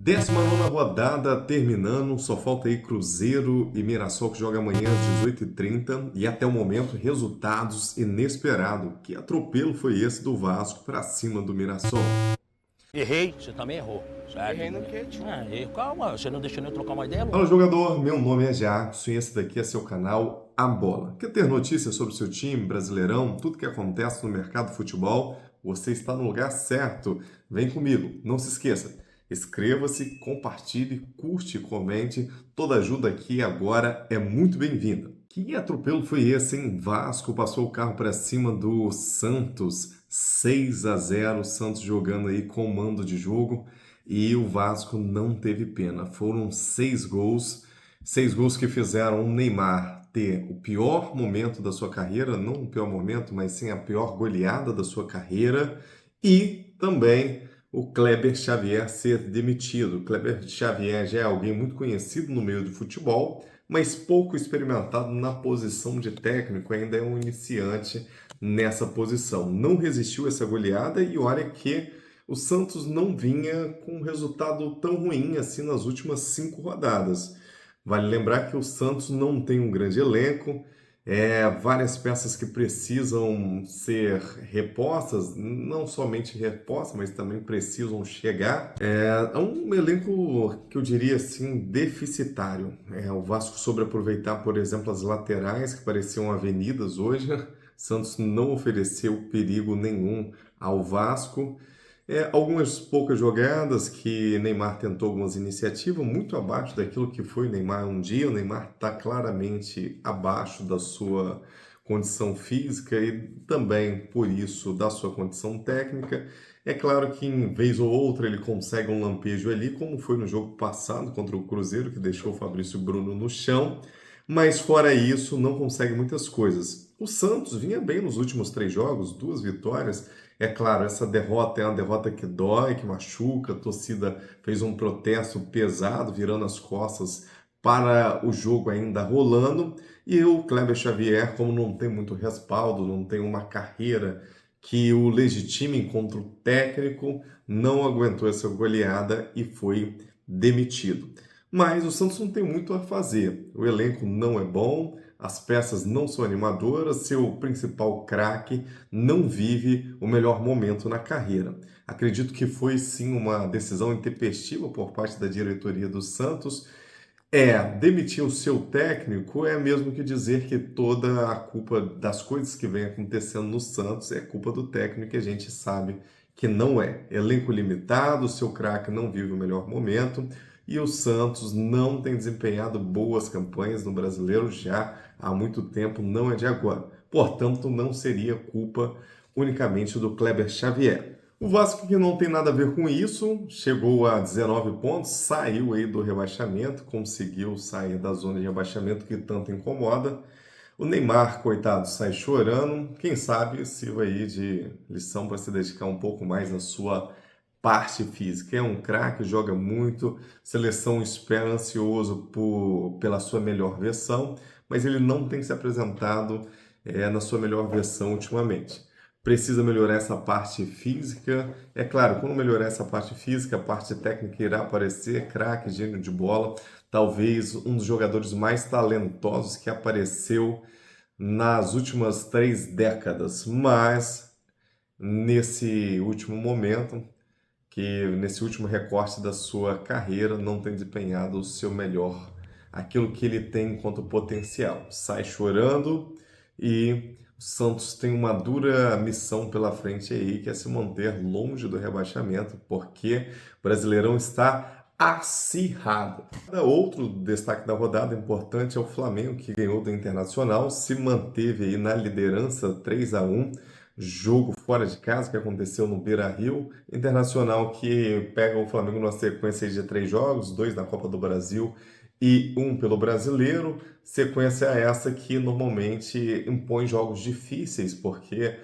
19ª rodada terminando, só falta aí Cruzeiro e Mirassol que joga amanhã às 18h30 e até o momento resultados inesperados. Que atropelo foi esse do Vasco para cima do Mirassol? Errei, você também errou. Certo? Errei no quê, tio? Errei. Calma, você não deixou nem eu trocar uma ideia, Fala louco. jogador, meu nome é Jackson e esse daqui é seu canal A Bola. Quer ter notícias sobre seu time, Brasileirão, tudo que acontece no mercado de futebol? Você está no lugar certo. Vem comigo, não se esqueça. Inscreva-se, compartilhe, curte e comente. Toda ajuda aqui agora é muito bem-vinda. Que atropelo foi esse, hein? Vasco passou o carro para cima do Santos, 6-0, Santos jogando aí com mando de jogo. E o Vasco não teve pena. Foram 6 gols que fizeram o Neymar ter o pior momento da sua carreira, não o pior momento, mas sim a pior goleada da sua carreira, e também o Kleber Xavier ser demitido. O Kleber Xavier já é alguém muito conhecido no meio do futebol, mas pouco experimentado na posição de técnico, ainda é um iniciante nessa posição. Não resistiu a essa goleada e olha que o Santos não vinha com um resultado tão ruim assim nas últimas 5 rodadas. Vale lembrar que o Santos não tem um grande elenco, várias peças que precisam ser repostas, não somente repostas, mas também precisam chegar. É um elenco que eu diria assim deficitário. O Vasco soube aproveitar, por exemplo, as laterais que pareciam avenidas hoje. Santos não ofereceu perigo nenhum ao Vasco. Algumas poucas jogadas que Neymar tentou algumas iniciativas, muito abaixo daquilo que foi Neymar um dia. O Neymar está claramente abaixo da sua condição física e também, por isso, da sua condição técnica. É claro que em vez ou outra ele consegue um lampejo ali, como foi no jogo passado contra o Cruzeiro, que deixou o Fabrício Bruno no chão, mas fora isso, não consegue muitas coisas. O Santos vinha bem nos últimos 3 jogos, 2 vitórias. É claro, essa derrota é uma derrota que dói, que machuca. A torcida fez um protesto pesado, virando as costas para o jogo ainda rolando. E o Kleber Xavier, como não tem muito respaldo, não tem uma carreira que o legitime enquanto técnico, não aguentou essa goleada e foi demitido. Mas o Santos não tem muito a fazer. O elenco não é bom, as peças não são animadoras, seu principal craque não vive o melhor momento na carreira. Acredito que foi sim uma decisão intempestiva por parte da diretoria do Santos. Demitir o seu técnico é mesmo que dizer que toda a culpa das coisas que vem acontecendo no Santos é culpa do técnico, e a gente sabe que não é. Elenco limitado, o seu craque não vive o melhor momento e o Santos não tem desempenhado boas campanhas no Brasileiro já há muito tempo, não é de agora. Portanto, não seria culpa unicamente do Kleber Xavier. O Vasco, que não tem nada a ver com isso, chegou a 19 pontos, saiu aí do rebaixamento, conseguiu sair da zona de rebaixamento que tanto incomoda. O Neymar, coitado, sai chorando. Quem sabe sirva aí de lição para se dedicar um pouco mais à sua parte física. É um craque, joga muito, seleção espera ansioso pela sua melhor versão, mas ele não tem se apresentado na sua melhor versão ultimamente. Precisa melhorar essa parte física. É claro, quando melhorar essa parte física, a parte técnica irá aparecer, craque, gênio de bola, talvez um dos jogadores mais talentosos que apareceu nas últimas 3 décadas, mas nesse último momento, que nesse último recorte da sua carreira, não tem desempenhado o seu melhor, aquilo que ele tem enquanto potencial. Sai chorando e o Santos tem uma dura missão pela frente aí, que é se manter longe do rebaixamento, porque o Brasileirão está acirrado. Outro destaque da rodada importante é o Flamengo, que ganhou do Internacional, se manteve aí na liderança 3-1, jogo fora de casa que aconteceu no Beira-Rio. Internacional que pega o Flamengo numa sequência de 3 jogos, 2 na Copa do Brasil e 1 pelo Brasileiro. Sequência essa que normalmente impõe jogos difíceis, porque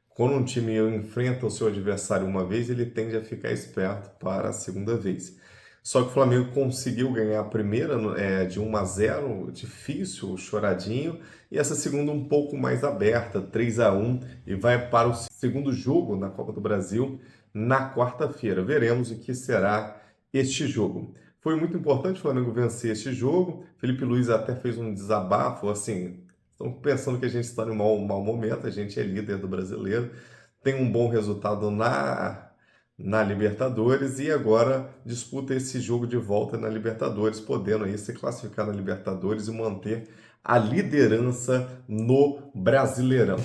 quando um time enfrenta o seu adversário uma vez, ele tende a ficar esperto para a segunda vez. Só que o Flamengo conseguiu ganhar a primeira de 1-0, difícil, choradinho, e essa segunda um pouco mais aberta, 3-1, e vai para o segundo jogo na Copa do Brasil na quarta-feira. Veremos o que será este jogo. Foi muito importante o Flamengo vencer este jogo. Felipe Luiz até fez um desabafo, assim, estão pensando que a gente está em um mau momento, a gente é líder do Brasileiro, tem um bom resultado na Libertadores e agora disputa esse jogo de volta na Libertadores, podendo aí se classificar na Libertadores e manter a liderança no Brasileirão.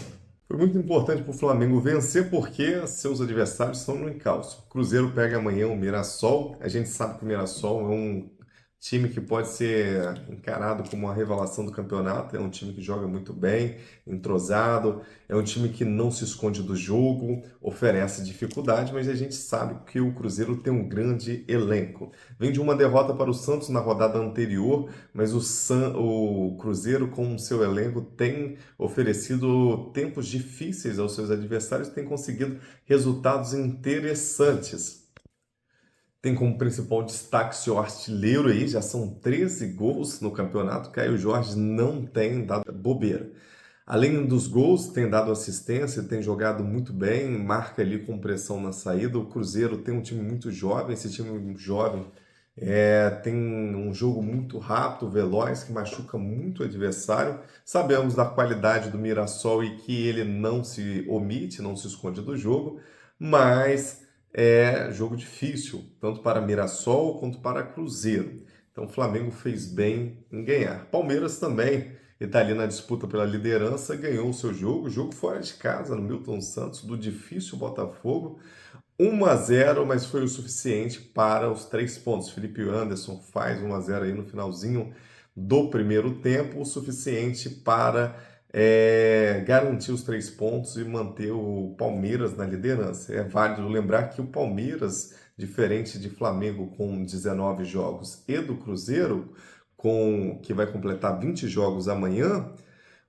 Foi muito importante para o Flamengo vencer porque seus adversários estão no encalço. O Cruzeiro pega amanhã o Mirassol. A gente sabe que o Mirassol é um time que pode ser encarado como uma revelação do campeonato. É um time que joga muito bem, entrosado. É um time que não se esconde do jogo, oferece dificuldade, mas a gente sabe que o Cruzeiro tem um grande elenco. Vem de uma derrota para o Santos na rodada anterior, mas o Cruzeiro, com o seu elenco, tem oferecido tempos difíceis aos seus adversários, tem conseguido resultados interessantes. Tem como principal destaque seu artilheiro aí, já são 13 gols no campeonato. Caio Jorge não tem dado bobeira. Além dos gols, tem dado assistência, tem jogado muito bem, marca ali com pressão na saída. O Cruzeiro tem um time muito jovem, esse time jovem tem um jogo muito rápido, veloz, que machuca muito o adversário. Sabemos da qualidade do Mirassol e que ele não se omite, não se esconde do jogo, mas é jogo difícil, tanto para Mirassol quanto para Cruzeiro. Então o Flamengo fez bem em ganhar. Palmeiras também está ali na disputa pela liderança, ganhou o seu jogo fora de casa, no Milton Santos, do difícil Botafogo. 1-0, mas foi o suficiente para os 3 pontos. Felipe Anderson faz 1-0 aí no finalzinho do primeiro tempo, o suficiente para garantir os 3 pontos e manter o Palmeiras na liderança. É válido lembrar que o Palmeiras, diferente de Flamengo com 19 jogos e do Cruzeiro, que vai completar 20 jogos amanhã,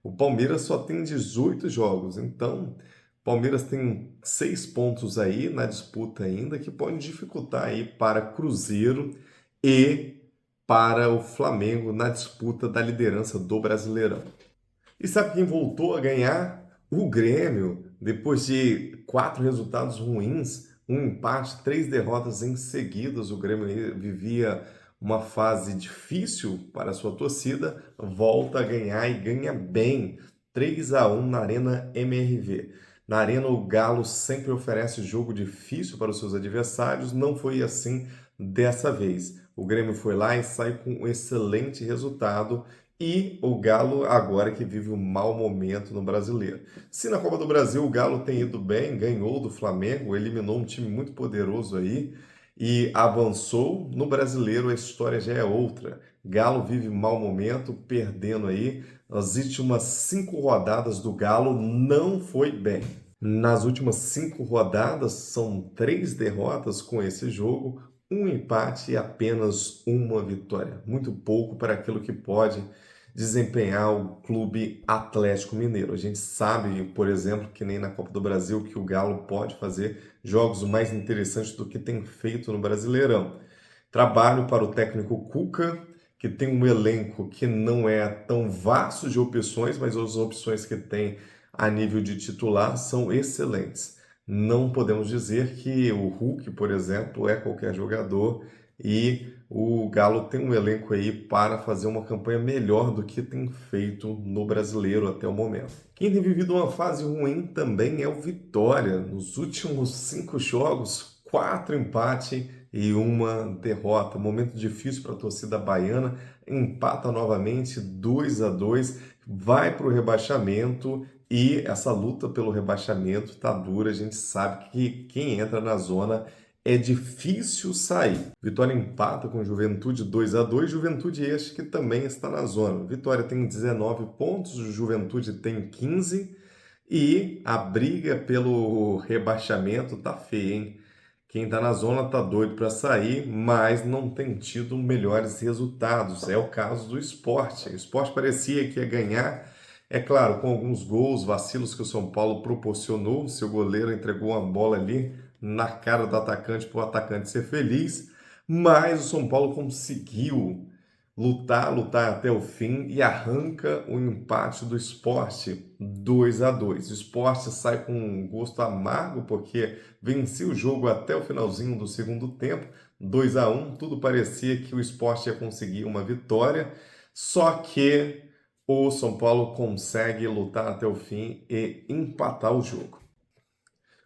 o Palmeiras só tem 18 jogos. Então, Palmeiras tem 6 pontos aí na disputa ainda, que podem dificultar aí para Cruzeiro e para o Flamengo na disputa da liderança do Brasileirão. E sabe quem voltou a ganhar? O Grêmio, depois de 4 resultados ruins, um empate, 3 derrotas em seguidas. O Grêmio vivia uma fase difícil para a sua torcida, volta a ganhar e ganha bem. 3-1 na Arena MRV. Na Arena, o Galo sempre oferece jogo difícil para os seus adversários, não foi assim dessa vez. O Grêmio foi lá e sai com um excelente resultado e o Galo agora que vive um mau momento no Brasileiro. Se na Copa do Brasil o Galo tem ido bem, ganhou do Flamengo, eliminou um time muito poderoso aí e avançou, no Brasileiro a história já é outra. Galo vive mau momento, perdendo aí. As últimas 5 rodadas do Galo não foi bem. Nas últimas 5 rodadas são 3 derrotas com esse jogo, um empate e apenas uma vitória. Muito pouco para aquilo que pode desempenhar o Clube Atlético Mineiro. A gente sabe, por exemplo, que nem na Copa do Brasil, que o Galo pode fazer jogos mais interessantes do que tem feito no Brasileirão. Trabalho para o técnico Cuca, que tem um elenco que não é tão vasto de opções, mas as opções que tem a nível de titular são excelentes. Não podemos dizer que o Hulk, por exemplo, é qualquer jogador e o Galo tem um elenco aí para fazer uma campanha melhor do que tem feito no Brasileiro até o momento. Quem tem vivido uma fase ruim também é o Vitória. Nos últimos 5 jogos, 4 empates e uma derrota. Momento difícil para a torcida baiana. Empata novamente 2-2, vai para o rebaixamento e essa luta pelo rebaixamento está dura. A gente sabe que quem entra na zona é difícil sair. Vitória empata com Juventude 2-2. Juventude este que também está na zona. Vitória tem 19 pontos, Juventude tem 15 e a briga pelo rebaixamento tá feia, hein? Quem está na zona tá doido para sair, mas não tem tido melhores resultados. É o caso do Sport. O Sport parecia que ia ganhar, é claro, com alguns gols, vacilos que o São Paulo proporcionou. Seu goleiro entregou uma bola ali na cara do atacante para o atacante ser feliz, mas o São Paulo conseguiu lutar até o fim e arranca o empate do Sport 2-2. O Sport sai com um gosto amargo porque venceu o jogo até o finalzinho do segundo tempo, 2-1, tudo parecia que o Sport ia conseguir uma vitória, só que o São Paulo consegue lutar até o fim e empatar o jogo.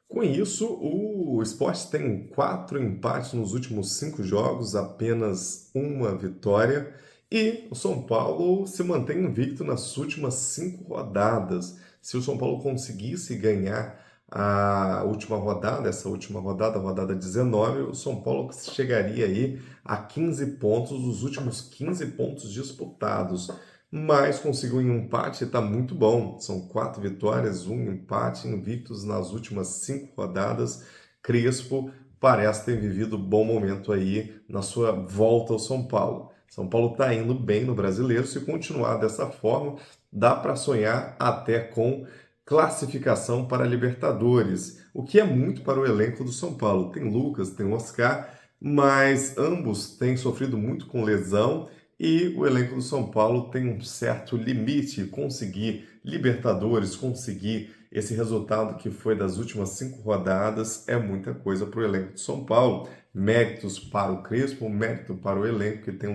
Com isso, o Sport tem 4 empates nos últimos 5 jogos, apenas uma vitória, e o São Paulo se mantém invicto nas últimas 5 rodadas. Se o São Paulo conseguisse ganhar a última rodada, essa última rodada, a rodada 19, o São Paulo chegaria aí a 15 pontos, os últimos 15 pontos disputados. Mas conseguiu um empate e está muito bom. São 4 vitórias, um empate, invictos nas últimas 5 rodadas. Crespo parece ter vivido um bom momento aí na sua volta ao São Paulo. São Paulo está indo bem no Brasileiro. Se continuar dessa forma, dá para sonhar até com classificação para a Libertadores, o que é muito para o elenco do São Paulo. Tem Lucas, tem Oscar, mas ambos têm sofrido muito com lesão e o elenco do São Paulo tem um certo limite. Conseguir Libertadores, conseguir esse resultado que foi das últimas 5 rodadas é muita coisa para o elenco do São Paulo. Méritos para o Crespo, mérito para o elenco que tem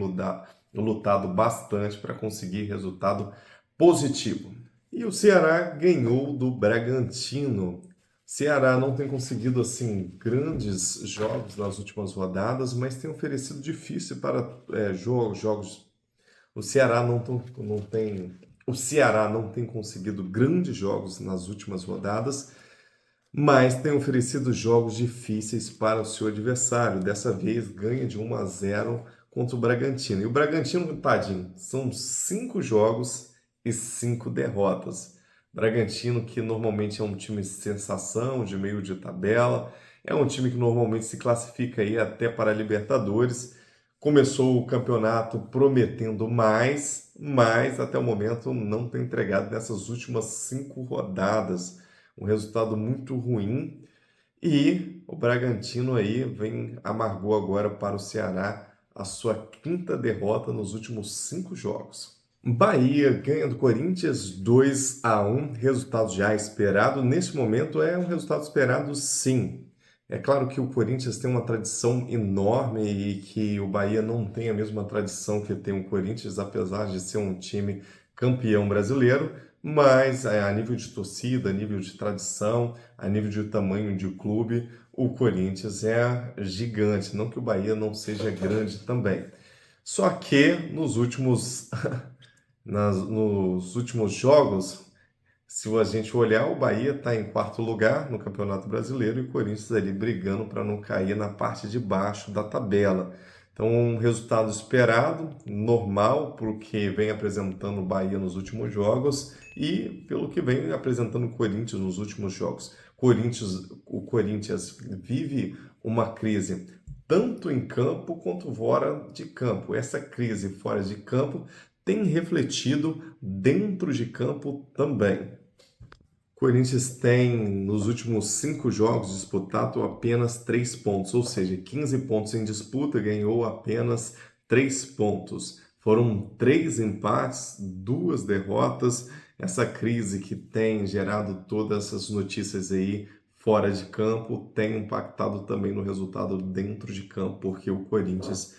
lutado bastante para conseguir resultado positivo. E o Ceará ganhou do Bragantino. Ceará não tem conseguido assim grandes jogos nas últimas rodadas, mas tem oferecido difícil para jogos. O Ceará não tem conseguido grandes jogos nas últimas rodadas, mas tem oferecido jogos difíceis para o seu adversário. Dessa vez ganha de 1-0 contra o Bragantino. E o Bragantino, tadinho, são 5 jogos e 5 derrotas. Bragantino, que normalmente é um time de sensação, de meio de tabela, é um time que normalmente se classifica aí até para a Libertadores. Começou o campeonato prometendo mais, mas até o momento não tem entregado nessas últimas 5 rodadas. Um resultado muito ruim. E o Bragantino aí amargou agora para o Ceará a sua 5ª derrota nos últimos 5 jogos. Bahia ganha do Corinthians 2-1, resultado já esperado. Neste momento é um resultado esperado, sim. É claro que o Corinthians tem uma tradição enorme e que o Bahia não tem a mesma tradição que tem o Corinthians, apesar de ser um time campeão brasileiro, mas a nível de torcida, a nível de tradição, a nível de tamanho de clube, o Corinthians é gigante. Não que o Bahia não seja grande também. Só que nos últimos jogos, se a gente olhar, o Bahia está em 4º lugar no Campeonato Brasileiro e o Corinthians ali brigando para não cair na parte de baixo da tabela. Então, um resultado esperado, normal, porque vem apresentando o Bahia nos últimos jogos e pelo que vem apresentando o Corinthians nos últimos jogos. O Corinthians vive uma crise tanto em campo quanto fora de campo. Essa crise fora de campo tem refletido dentro de campo também. O Corinthians tem, nos últimos 5 jogos, disputado apenas 3 pontos, ou seja, 15 pontos em disputa, ganhou apenas 3 pontos. Foram 3 empates, 2 derrotas. Essa crise que tem gerado todas essas notícias aí fora de campo tem impactado também no resultado dentro de campo, porque o Corinthians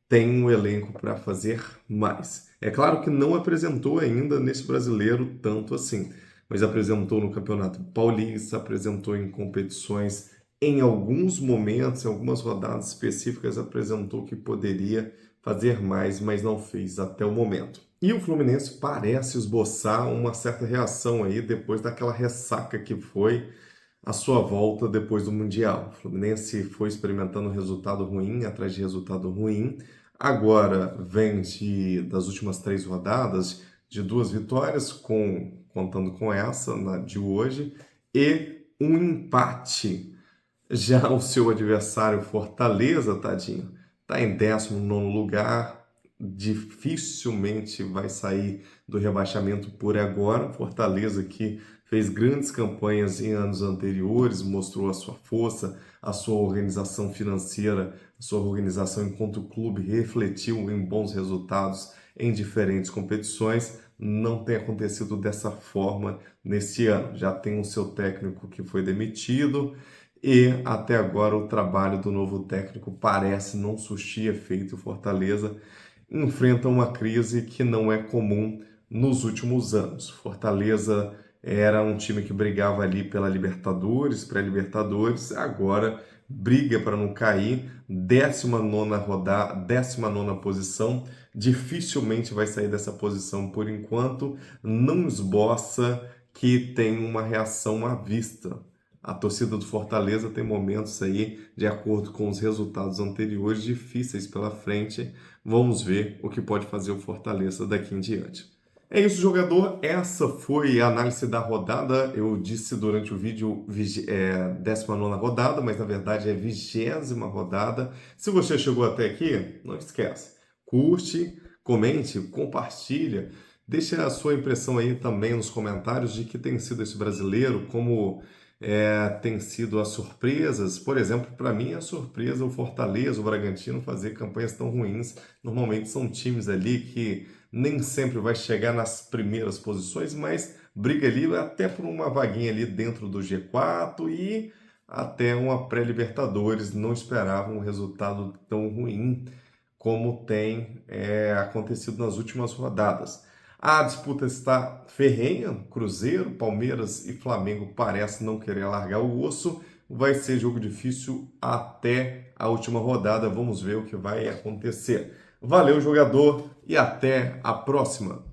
tem um elenco para fazer mais. É claro que não apresentou ainda nesse brasileiro tanto assim, mas apresentou no Campeonato Paulista, apresentou em competições, em alguns momentos, em algumas rodadas específicas, apresentou que poderia fazer mais, mas não fez até o momento. E o Fluminense parece esboçar uma certa reação aí depois daquela ressaca que foi a sua volta depois do Mundial. O Fluminense foi experimentando resultado ruim atrás de resultado ruim. Agora vem das últimas 3 rodadas de 2 vitórias, contando com essa de hoje, e um empate. Já o seu adversário Fortaleza, tadinho, está em 19º lugar, dificilmente vai sair do rebaixamento por agora. Fortaleza que fez grandes campanhas em anos anteriores, mostrou a sua força, a sua organização financeira, a sua organização enquanto clube, refletiu em bons resultados em diferentes competições. Não tem acontecido dessa forma neste ano. Já tem o seu técnico que foi demitido e até agora o trabalho do novo técnico parece não surtir efeito. O Fortaleza enfrenta uma crise que não é comum nos últimos anos. Fortaleza era um time que brigava ali pela Libertadores, pré-Libertadores, agora briga para não cair, 19ª rodada, 19ª posição, dificilmente vai sair dessa posição por enquanto, não esboça que tem uma reação à vista. A torcida do Fortaleza tem momentos aí, de acordo com os resultados anteriores, difíceis pela frente. Vamos ver o que pode fazer o Fortaleza daqui em diante. É isso, jogador. Essa foi a análise da rodada. Eu disse durante o vídeo 19ª rodada, mas na verdade é 20ª rodada. Se você chegou até aqui, não esquece. Curte, comente, compartilha. Deixe a sua impressão aí também nos comentários de que tem sido esse brasileiro, como tem sido as surpresas. Por exemplo, para mim a surpresa o Fortaleza, o Bragantino fazer campanhas tão ruins. Normalmente são times ali que nem sempre vai chegar nas primeiras posições, mas briga ali até por uma vaguinha ali dentro do G4 e até uma pré-Libertadores. Não esperavam um resultado tão ruim como tem acontecido nas últimas rodadas. A disputa está ferrenha, Cruzeiro, Palmeiras e Flamengo parecem não querer largar o osso. Vai ser jogo difícil até a última rodada. Vamos ver o que vai acontecer. Valeu, jogador, e até a próxima!